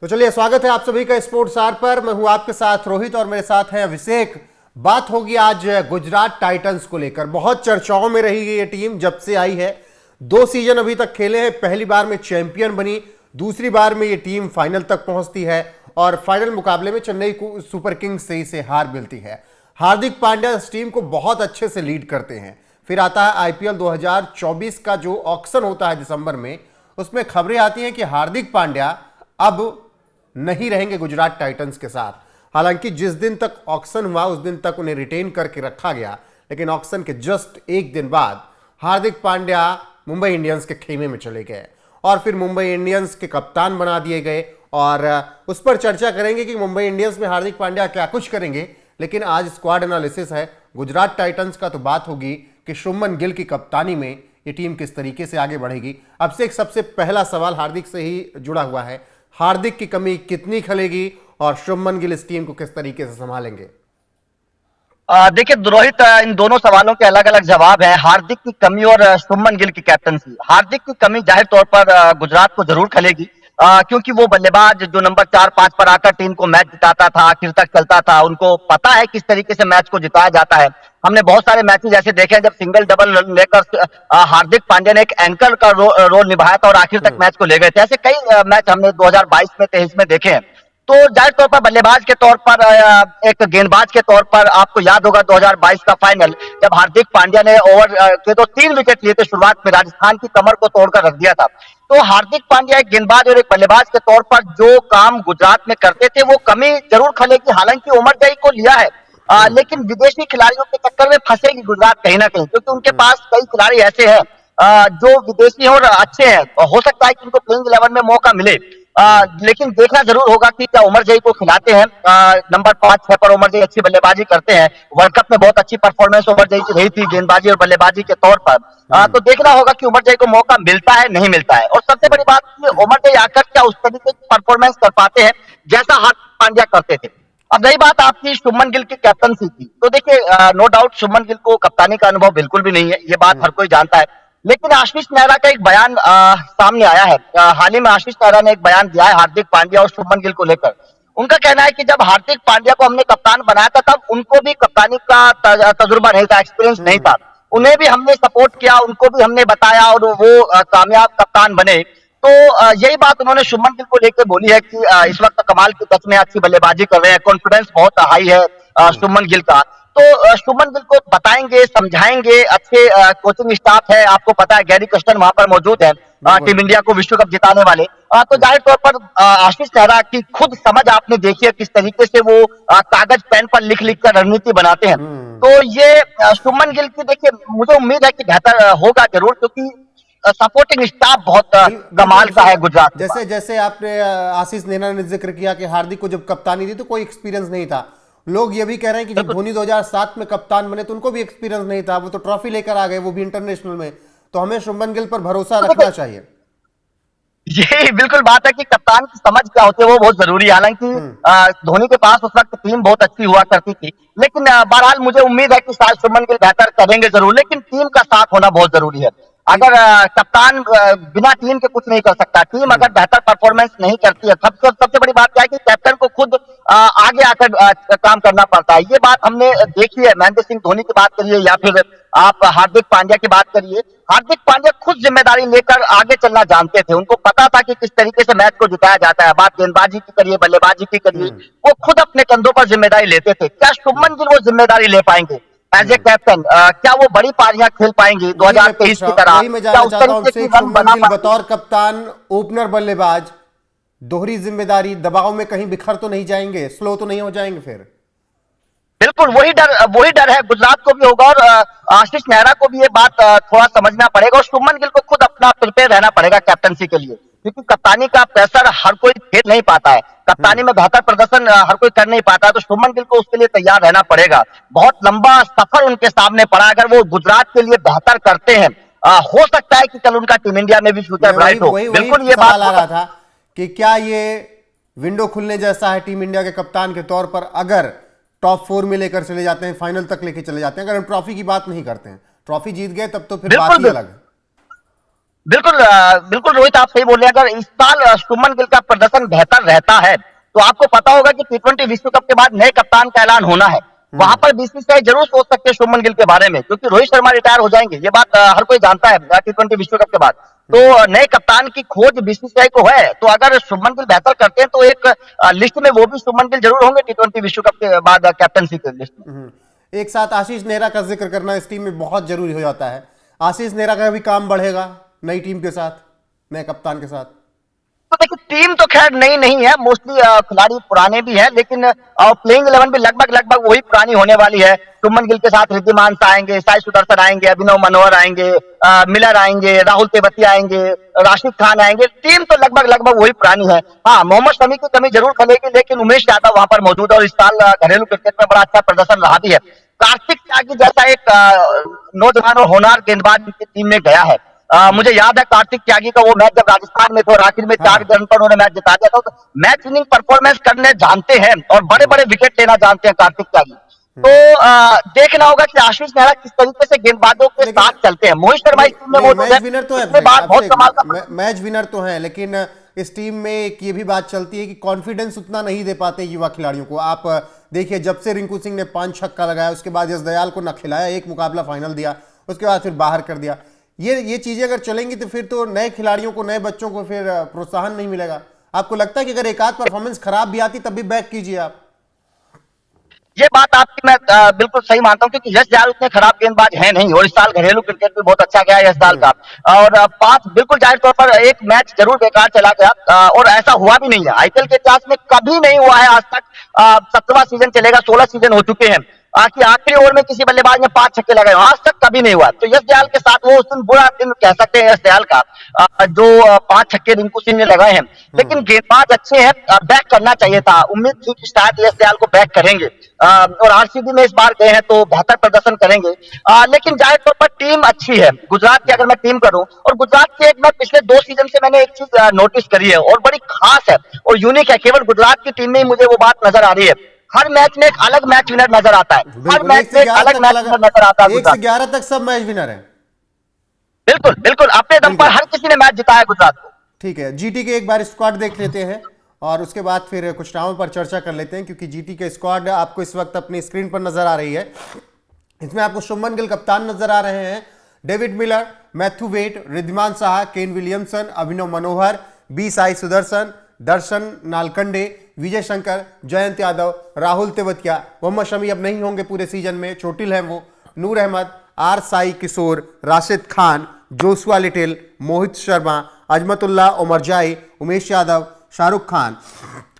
तो चलिए, स्वागत है आप सभी का स्पोर्ट्स आर पर। मैं हूं आपके साथ रोहित और मेरे साथ है अभिषेक। बात होगी आज गुजरात टाइटंस को लेकर। बहुत चर्चाओं में रही ये टीम जब से आई है। 2 सीजन अभी तक खेले हैं, पहली बार में चैंपियन बनी, दूसरी बार में ये टीम फाइनल तक पहुंचती है और फाइनल मुकाबले में चेन्नई को सुपर किंग्स से इसे हार मिलती है। हार्दिक पांड्या इस टीम को बहुत अच्छे से लीड करते हैं। फिर आता है आईपीएल 2024 का जो ऑक्शन होता है दिसंबर में, उसमें खबरें आती हैं कि हार्दिक पांड्या अब नहीं रहेंगे गुजरात टाइटंस के साथ। हालांकि जिस दिन तक ऑक्शन हुआ उस दिन तक उन्हें रिटेन करके रखा गया, लेकिन ऑक्शन के जस्ट एक दिन बाद हार्दिक पांड्या मुंबई इंडियंस के खेमे में चले गए और फिर मुंबई इंडियंस के कप्तान बना दिए गए। और उस पर चर्चा करेंगे कि मुंबई इंडियंस में हार्दिक पांड्या क्या कुछ करेंगे। लेकिन आज स्क्वाड एनालिसिस है गुजरात टाइटंस का, तो बात होगी कि शुभमन गिल की कप्तानी में ये टीम किस तरीके से आगे बढ़ेगी। अब से एक सबसे पहला सवाल हार्दिक से ही जुड़ा हुआ है। हार्दिक की कमी कितनी खलेगी और शुभमन गिल इस टीम को किस तरीके से संभालेंगे? देखिए रोहित, इन दोनों सवालों के अलग अलग जवाब हैं। हार्दिक की कमी और शुभमन गिल की कैप्टनसी। हार्दिक की कमी जाहिर तौर पर गुजरात को जरूर खलेगी, क्योंकि वो बल्लेबाज जो नंबर 4-5 पर आकर टीम को मैच जिताता था, आखिर तक चलता था। उनको पता है किस तरीके से मैच को जिताया जाता है। हमने बहुत सारे मैचेस ऐसे देखे हैं जब सिंगल डबल लेकर हार्दिक पांड्या ने एक एंकर का रोल निभाया था और आखिर तक मैच को ले गए थे। ऐसे कई मैच हमने 2022 में 23 में देखे हैं। तो जाहिर तौर पर बल्लेबाज के तौर पर, एक गेंदबाज के तौर पर आपको याद होगा 2022 का फाइनल, जब हार्दिक पांड्या ने ओवर के तो 3 विकेट लिए थे शुरुआत में, राजस्थान की कमर को तोड़कर रख दिया था। तो हार्दिक पांड्या एक गेंदबाज और एक बल्लेबाज के तौर पर जो काम गुजरात में करते थे वो कमी जरूर खलेगी। हालांकि उमर जई को लिया है, लेकिन विदेशी खिलाड़ियों के चक्कर में फंसेगी गुजरात कहीं ना कहीं, क्योंकि उनके पास कई खिलाड़ी ऐसे हैं जो विदेशी और अच्छे हैं। हो सकता है कि उनको प्लेइंग 11 में मौका मिले, लेकिन देखना जरूर होगा कि क्या उमर जई को खिलाते हैं। नंबर 5-6 पर उमर जई अच्छी बल्लेबाजी करते हैं। वर्ल्ड कप में बहुत अच्छी परफॉर्मेंस उमर जई की रही थी गेंदबाजी और बल्लेबाजी के तौर पर। तो देखना होगा कि उमर जई को मौका मिलता है नहीं मिलता है। और सबसे बड़ी बात कि उमर जई आकर क्या उस तरीके की परफॉर्मेंस कर पाते हैं जैसा हार्दिक पांड्या करते थे। अब रही बात आपकी शुभमन गिल की कैप्टनसी की, तो देखिए नो डाउट शुभमन गिल को कप्तानी का अनुभव बिल्कुल भी नहीं है, ये बात हर कोई जानता है। लेकिन आशीष नेहरा का एक बयान सामने आया है। हाल ही में आशीष नेहरा ने एक बयान दिया है हार्दिक पांड्या और शुभमन गिल को लेकर। उनका कहना है कि जब हार्दिक पांड्या को हमने कप्तान बनाया था तब उनको भी कप्तानी का तजुर्बा नहीं था, एक्सपीरियंस नहीं था। उन्हें भी हमने सपोर्ट किया, उनको भी हमने बताया और वो कामयाब कप्तान बने। तो यही बात उन्होंने शुभमन गिल को लेकर बोली है कि इस वक्त कमाल की टच में अच्छी बल्लेबाजी कर रहे हैं, कॉन्फिडेंस बहुत हाई है शुभमन गिल का। तो शुभमन गिल को बताएंगे, समझाएंगे, अच्छे कोचिंग स्टाफ है। आपको पता है गैरी कर्स्टन वहां पर मौजूद है, टीम इंडिया को विश्व कप जिताने वाले। तो जाहिर तौर पर आशीष नेहरा की खुद समझ आपने देखी है किस तरीके से वो कागज पेन पर लिख लिख कर रणनीति बनाते हैं। तो ये शुभमन गिल की, देखिए मुझे उम्मीद है कि बेहतर होगा जरूर, क्योंकि सपोर्टिंग स्टाफ बहुत कमाल का है गुजरात। जैसे जैसे आपने आशीष नेहरा ने जिक्र किया कि हार्दिक को जब कप्तानी दी तो कोई एक्सपीरियंस नहीं था। लोग ये भी कह रहे हैं कि जब धोनी 2007 में कप्तान बने तो उनको भी एक्सपीरियंस नहीं था, वो तो ट्रॉफी लेकर आ गए, वो भी इंटरनेशनल में। तो हमें शुभमन गिल पर भरोसा रखना चाहिए। ये बिल्कुल बात है कि कप्तान की समझ क्या होती है वो बहुत जरूरी है। हालांकि धोनी के पास उस वक्त टीम बहुत अच्छी हुआ करती थी, लेकिन बहरहाल मुझे उम्मीद है कि शायद शुभमन गिल बेहतर करेंगे जरूर, लेकिन टीम का साथ होना बहुत जरूरी है। अगर कप्तान बिना टीम के कुछ नहीं कर सकता, टीम अगर बेहतर परफॉर्मेंस नहीं करती है, सबसे बड़ी बात क्या है कि कैप्टन को खुद आगे आकर काम करना पड़ता है। ये बात हमने देखी है, महेंद्र सिंह धोनी की बात करिए या फिर आप हार्दिक पांड्या की बात करिए। हार्दिक पांड्या खुद जिम्मेदारी लेकर आगे चलना जानते थे, उनको पता था कि किस तरीके से मैच को जिताया जाता है। बात गेंदबाजी की करिए, बल्लेबाजी की करिए, वो खुद अपने कंधों पर जिम्मेदारी लेते थे। क्या शुभमन गिल वो जिम्मेदारी ले पाएंगे एज ए कैप्टन? क्या वो बड़ी पारियां खेल पाएंगे 2023 की तरह? मैं जानना चाहता हूं आपसे, शुभमन गिल बतौर कप्तान, ओपनर बल्लेबाज, दोहरी जिम्मेदारी, दबाव में कहीं बिखर तो नहीं जाएंगे, स्लो तो नहीं हो जाएंगे फिर? बिल्कुल वही डर है गुजरात को भी होगा और आशीष नेहरा को भी ये बात थोड़ा समझना पड़ेगा। और शुभमन गिल को खुद अपना प्रिपेयर रहना पड़ेगा कैप्टनसी के लिए, क्योंकि कप्तानी का प्रेशर हर कोई खेल नहीं पाता है, कप्तानी में बेहतर प्रदर्शन हर कोई कर नहीं पाता है। तो शुभमन गिल को उसके लिए तैयार रहना पड़ेगा। बहुत लंबा सफर उनके सामने पड़ा, अगर वो गुजरात के लिए बेहतर करते हैं हो सकता है कि कल उनका टीम इंडिया में भी फ्यूचर ब्राइट हो। बिल्कुल ये बात आ रहा था कि क्या ये विंडो खुलने जैसा है टीम इंडिया के कप्तान के तौर पर, अगर टॉप 4 में लेकर चले जाते हैं, फाइनल तक लेकर चले जाते हैं। अगर हम ट्रॉफी की बात नहीं करते हैं, ट्रॉफी जीत गए तब तो फिर बात ही अलग है। बिल्कुल बिल्कुल रोहित, आप सही बोल रहे हैं। अगर इस साल शुभमन गिल का प्रदर्शन बेहतर रहता है तो आपको पता होगा कि टी20 विश्व कप के बाद नए कप्तान का ऐलान होना है। वहां पर बीसीसीआई जरूर सोच सकते हैं शुभमन गिल के बारे में, क्योंकि रोहित शर्मा रिटायर हो जाएंगे, ये बात हर कोई जानता है टी20 विश्व कप के बाद। तो नए कप्तान की खोज बीसीसीआई को है, तो अगर शुभमन गिल बेहतर करते हैं तो एक लिस्ट में वो भी शुभमन गिल जरूर होंगे टी20 विश्व कप के बाद कैप्टनसी के लिस्ट में। एक साथ आशीष नेहरा का जिक्र करना इस टीम में बहुत जरूरी हो जाता है। आशीष नेहरा का भी काम बढ़ेगा नई टीम के साथ, नए कप्तान के साथ। तो देखिए, टीम तो खैर नई नहीं है, मोस्टली खिलाड़ी पुराने भी हैं, लेकिन प्लेइंग 11 भी लगभग लगभग वही पुरानी होने वाली है। शुभमन गिल के साथ रिद्धिमान आएंगे, साई सुदर्शन आएंगे, अभिनव मनोहर आएंगे, मिलर आएंगे, राहुल तेवतिया आएंगे, राशिद खान आएंगे। टीम तो लगभग लगभग वही पुरानी है। हाँ, मोहम्मद शमी की कमी जरूर खलेगी, लेकिन उमेश यादव वहां पर मौजूद है और इस साल घरेलू क्रिकेट में बड़ा अच्छा प्रदर्शन रहा भी है। कार्तिक त्यागी जैसा एक नौजवान और होनहार गेंदबाज उनकी टीम में गया है। मुझे याद है कार्तिक त्यागी का वो मैच जब राजस्थान में थे और आखिर में 4 रन पर उन्होंने मैच जिता दिया था। तो मैच विनिंग परफॉर्मेंस करने जानते हैं और बड़े बड़े विकेट लेना जानते हैं कार्तिक त्यागी। तो देखना होगा कि आशीष नेहरा किस तरीके से गेंदबाजों के साथ चलते हैं। मोहित शर्मा इस टीम में मौजूद मैच विनर तो है, बहुत कमाल का मैच विनर तो है, लेकिन इस टीम में एक ये भी बात चलती है कि कॉन्फिडेंस उतना नहीं दे पाते युवा खिलाड़ियों को। आप देखिए, जब से रिंकू सिंह ने 5 छक्का लगाया, उसके बाद यश दयाल को न खिलाया, एक मुकाबला फाइनल दिया, उसके बाद फिर बाहर कर दिया। ये चीजें अगर चलेंगी तो फिर तो नए खिलाड़ियों को, नए बच्चों को फिर प्रोत्साहन नहीं मिलेगा। आपको लगता है कि अगर एक आध परफॉर्मेंस खराब भी आती तब भी बैक कीजिए आप? ये बात आपकी मैं बिल्कुल सही मानता हूँ, क्योंकि यश दयाल उतने खराब गेंदबाज है नहीं और इस साल घरेलू क्रिकेट भी बहुत अच्छा गया है यश दयाल का। और 5 बिल्कुल जाहिर तौर पर एक मैच जरूर बेकार चला गया, और ऐसा हुआ भी नहीं है। आईपीएल के इतिहास में कभी नहीं हुआ है आज तक। 17वां सीजन चलेगा, 16 सीजन हो चुके हैं कि आखिरी ओवर में किसी बल्लेबाज ने 5 छक्के लगाए, आज तक कभी नहीं हुआ। तो यश दयाल के साथ वो उस दिन बुरा दिन कह सकते हैं यश दयाल का, जो 5 छक्के रिंकू सिंह ने लगाए हैं। लेकिन गेंदबाज अच्छे हैं, बैक करना चाहिए था। उम्मीद थी कि शायद यश दयाल को बैक करेंगे, और आरसीबी में इस बार गए हैं तो बेहतर प्रदर्शन करेंगे। लेकिन जाहिर तौर पर टीम अच्छी है गुजरात की। अगर मैं टीम करूं, और गुजरात की एक मैं पिछले 2 सीजन से मैंने एक चीज नोटिस करी है और बड़ी खास है और यूनिक है, केवल गुजरात की टीम में ही मुझे वो बात नजर आ रही है। हर मैच में एक अलग मैच विनर नजर आता है, हर मैच में एक अलग मैच विनर नजर आता है। 1 से 11 तक सब मैच विनर है। बिल्कुल बिल्कुल, अपने दम पर हर किसी ने मैच जिताया गुजरात को। ठीक है, जीटी के एक बार स्क्वाड देख लेते हैं और उसके बाद फिर कुछ नामों पर चर्चा कर लेते हैं, क्योंकि जीटी के स्क्वाड आपको इस वक्त अपनी स्क्रीन पर नजर आ रही है। इसमें आपको शुभमन गिल कप्तान नजर आ रहे हैं, David Miller, Matthew Wade, Wriddhiman Saha, Kane Williamson, Abhinav Manohar, B Sai Sudharsan, Darshan Nalkande, Vijay Shankar, Jayant Yadav, Rahul Tewatia. Mohammed Shami अब नहीं होंगे पूरे सीजन में, चोटिल हैं वो। Noor Ahmad, R Sai Kishore, Rashid Khan, Joshua Little, Mohit Sharma, Azmatullah Omarzai, Umesh Yadav, Shahrukh Khan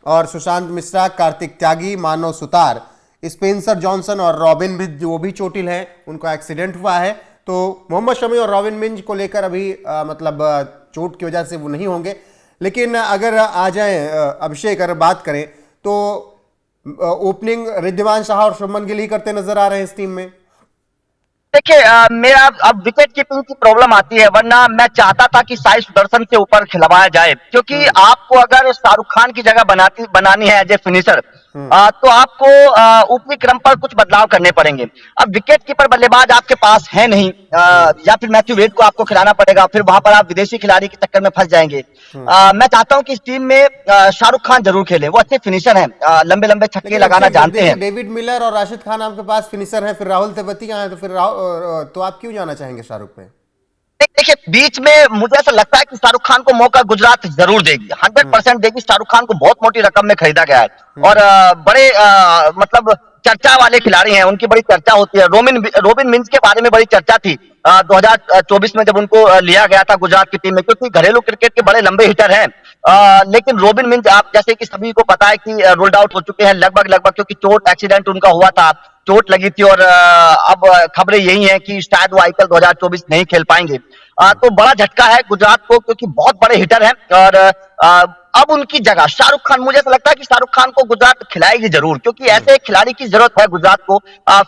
और सुशांत मिश्रा, कार्तिक त्यागी, मानव सुतार, स्पेंसर जॉनसन और रॉबिन मिंज, वो भी चोटिल हैं, उनका एक्सीडेंट हुआ है। तो मोहम्मद शमी और रॉबिन मिंज को लेकर अभी मतलब चोट की वजह से वो नहीं होंगे। लेकिन अगर आ जाए अभिषेक, अगर बात करें तो ओपनिंग रिद्धिमान शाह और शुभमन गिल ही करते नजर आ रहे हैं इस टीम में। देखिए, मेरा अब विकेट कीपिंग की प्रॉब्लम आती है, वरना मैं चाहता था कि साई सुदर्शन के ऊपर खिलवाया जाए, क्योंकि आपको अगर शाहरुख खान की जगह बनानी है एज ए फिनिशर, तो आपको ऊपरी क्रम पर कुछ बदलाव करने पड़ेंगे। अब विकेट कीपर बल्लेबाज आपके पास है नहीं, या फिर मैथ्यू वेड को आपको खिलाना पड़ेगा, फिर वहां पर आप विदेशी खिलाड़ी के चक्कर में फंस जाएंगे। मैं चाहता हूं कि इस टीम में शाहरुख खान जरूर खेले, वो अच्छे फिनिशर हैं, लंबे लंबे छक्के लगाना जानते हैं। डेविड मिलर और राशिद खान आपके पास फिनिशर हैं, फिर राहुल तेवतिया हैं, तो फिर तो आप क्यों जाना चाहेंगे शाहरुख पे? देखिए, बीच में मुझे ऐसा लगता है कि शाहरुख खान को मौका गुजरात जरूर देगी, 100% देगी। शाहरुख खान को बहुत मोटी रकम में खरीदा गया है और बड़े मतलब चर्चा वाले खिलाड़ी हैं, उनकी बड़ी चर्चा होती है। रोबिन मिंज के बारे में बड़ी चर्चा थी 2024 में जब उनको लिया गया था गुजरात की टीम में, क्योंकि घरेलू क्रिकेट के बड़े लंबे हिटर हैं। लेकिन रोबिन मिंज, आप जैसे कि सभी को पता है कि रूल्ड आउट हो चुके हैं लगभग लगभग, क्योंकि चोट एक्सीडेंट उनका हुआ था, चोट लगी थी, और अब खबरें यही हैं कि शायद वो आईपीएल 2024 नहीं खेल पाएंगे। तो बड़ा झटका है गुजरात को, क्योंकि बहुत बड़े हिटर हैं। और अब उनकी जगह शाहरुख खान, मुझे ऐसा लगता है कि शाहरुख खान को गुजरात खिलाएगी जरूर, क्योंकि ऐसे एक खिलाड़ी की जरूरत है गुजरात को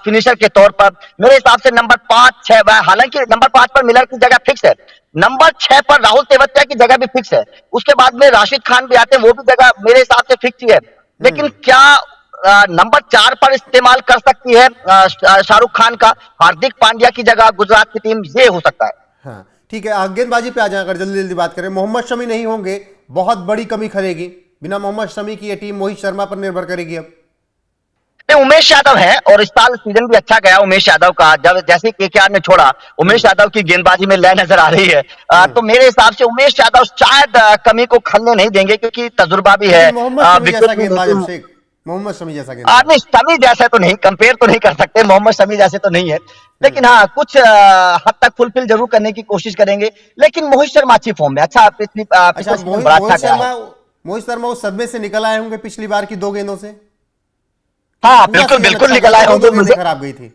फिनिशर के तौर पर। मेरे हिसाब से नंबर 5-6, हालांकि नंबर 5 पर मिलर की जगह फिक्स है, नंबर 6 पर राहुल तेवतिया की जगह भी फिक्स है, उसके बाद में राशिद खान भी आते हैं, वो भी जगह मेरे हिसाब से फिक्स ही है। लेकिन क्या नंबर 4 पर इस्तेमाल कर सकती है शाहरुख खान का हार्दिक पांड्या की जगह गुजरात की टीम? ये हो सकता है। हाँ, ठीक है, गेंदबाजी पे आ जाए अगर जल्दी जल्दी बात करें। मोहम्मद शमी नहीं होंगे, बहुत बड़ी कमी खलेगी। बिना मोहम्मद शमी की ये टीम मोहित शर्मा पर निर्भर करेगी अब। नहीं, उमेश यादव है और इस साल सीजन भी अच्छा गया उमेश यादव का। जब जैसे केकेआर ने छोड़ा, उमेश यादव की गेंदबाजी में लय नजर आ रही है। तो मेरे हिसाब से उमेश यादव शायद कमी को खलने नहीं देंगे, क्योंकि तजुर्बा भी है। लेकिन मोहम्मद शमी जैसा गेंदबाज अभिषेक, मोहम्मद शमी जैसा गेंदबाज नहीं, शमी जैसे तो नहीं, कंपेयर तो नहीं कर सकते, मोहम्मद शमी जैसे तो नहीं है। लेकिन हाँ, कुछ हद तक फुलफिल जरूर करने की कोशिश करेंगे। लेकिन मोहित शर्मा अच्छी फॉर्म में, अच्छा पिछली अच्छा, सीजन बड़ा अच्छा गया है। मोहित शर्मा उस सदमे से निकल आए होंगे पिछली बार की 2 गेंदों से। हाँ, पूरा बिल्कुल सीजन बिल्कुल अच्छा निकल गया आए था, होंगे। 2 गेंदें मुझे खराब गई थी।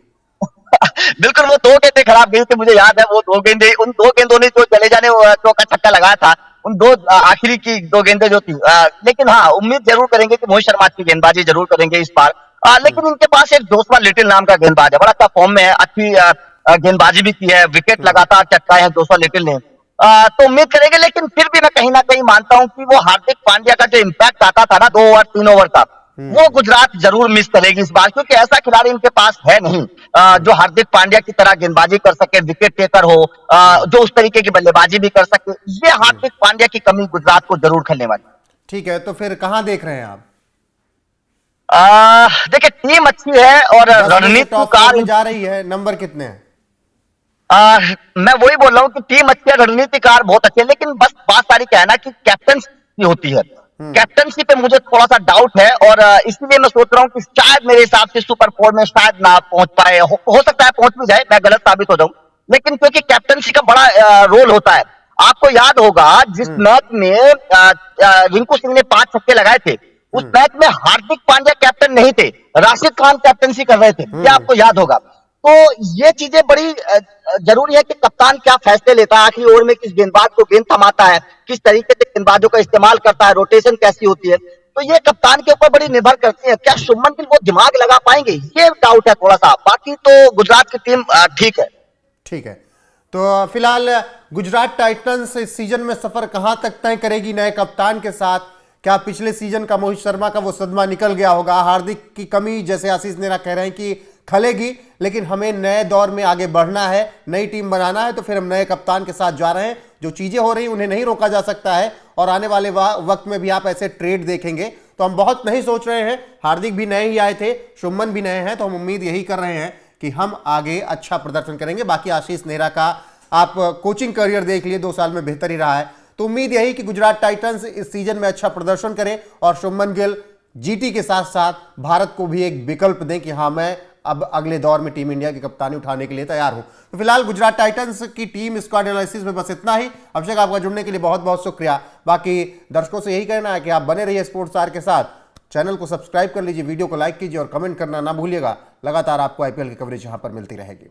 बिल्कुल, वो 2 गेंदें खराब गई थी, मुझे याद है। वो 2 गेंदें, उन 2 गेंदों ने जो चले जाने चौका छक्का लगाया था, उन 2 आखिरी की 2 गेंदें जो थी। लेकिन हाँ, उम्मीद जरूर करेंगे कि मोहित शर्मा की गेंदबाजी जरूर करेंगे इस बार। लेकिन इनके पास एक जोशुआ लिटिल नाम का गेंदबाज है, बड़ा अच्छा फॉर्म में है, अच्छी गेंदबाजी भी की है, विकेट लगातार चटकाए हैं जोशुआ लिटिल ने। तो उम्मीद करेंगे, लेकिन फिर भी मैं कहीं ना कहीं मानता हूं कि वो हार्दिक पांड्या का जो इम्पैक्ट आता था ना 2 ओवर 3 ओवर का, वो गुजरात जरूर मिस करेगी इस बार, क्योंकि ऐसा खिलाड़ी इनके पास है नहीं जो हार्दिक पांड्या की तरह गेंदबाजी कर सके, विकेट टेकर हो, जो उस तरीके की बल्लेबाजी भी कर सके। ये हार्दिक पांड्या की कमी गुजरात को जरूर खलने वाली। ठीक है, तो फिर कहां देख रहे हैं आप? देखिए, टीम अच्छी है और 10 में से टॉप 4 रणनीतिकार। में जा रही है, नंबर कितने हैं? मैं वही बोल रहा हूँ कि टीम अच्छी है, रणनीतिकार बहुत अच्छे है, लेकिन बस बात सारी क्या है ना कि कैप्टनसी होती है। कैप्टनसी पे मुझे थोड़ा सा डाउट है, और इसलिए मैं सोच रहा हूँ कि शायद मेरे हिसाब से सुपर 4 में शायद ना पहुंच पाए। हो सकता है पहुंच भी जाए, मैं गलत साबित हो जाऊं। लेकिन क्योंकि कैप्टनसी का बड़ा रोल होता है। आपको याद होगा जिस मैच में रिंकू सिंह ने 5 छक्के लगाए थे, उस मैच में हार्दिक पांड्या कैप्टन नहीं थे, राशिद खान कैप्टनसी कर रहे थे, ये आपको याद होगा। तो ये चीजें बड़ी जरूरी है कि कप्तान क्या फैसले लेता है, आखिरी ओवर में किस गेंदबाज को गेंद थमाता है, किस तरीके से गेंदबाजों का इस्तेमाल करता है, रोटेशन कैसी होती है। तो ये कप्तान के ऊपर बड़ी निर्भर करती है। क्या शुभमन गिल वो दिमाग लगा पाएंगे, ये डाउट है थोड़ा सा। बाकी तो गुजरात की टीम ठीक है। ठीक है, तो फिलहाल गुजरात टाइटंस इस सीजन में सफर कहां तक तय करेगी नए कप्तान के साथ? क्या पिछले सीजन का मोहित शर्मा का वो सदमा निकल गया होगा? हार्दिक की कमी, जैसे आशीष नेहरा कह रहे हैं कि खलेगी, लेकिन हमें नए दौर में आगे बढ़ना है, नई टीम बनाना है, तो फिर हम नए कप्तान के साथ जा रहे हैं। जो चीजें हो रही उन्हें नहीं रोका जा सकता है, और आने वाले वक्त में भी आप ऐसे ट्रेड देखेंगे। तो हम बहुत नहीं सोच रहे हैं, हार्दिक भी नए ही आए थे, शुभमन भी नए हैं, तो हम उम्मीद यही कर रहे हैं कि हम आगे अच्छा प्रदर्शन करेंगे। बाकी आशीष नेहरा का आप कोचिंग करियर देख लिए, 2 साल में बेहतर ही रहा है, तो उम्मीद यही कि गुजरात टाइटंस इस सीजन में अच्छा प्रदर्शन करे और शुभमन गिल जीटी के साथ साथ भारत को भी एक विकल्प दें कि हाँ, मैं अब अगले दौर में टीम इंडिया की कप्तानी उठाने के लिए तैयार हूं। तो फिलहाल गुजरात टाइटंस की टीम स्क्वाड एनालिसिस में बस इतना ही। अभिषेक, आपका जुड़ने के लिए बहुत बहुत शुक्रिया। बाकी दर्शकों से यही कहना है कि आप बने रहिए स्पोर्ट्स स्टार के साथ, चैनल को सब्सक्राइब कर लीजिए, वीडियो को लाइक कीजिए और कमेंट करना ना भूलिएगा। लगातार आपको आईपीएल की कवरेज यहां पर मिलती रहेगी।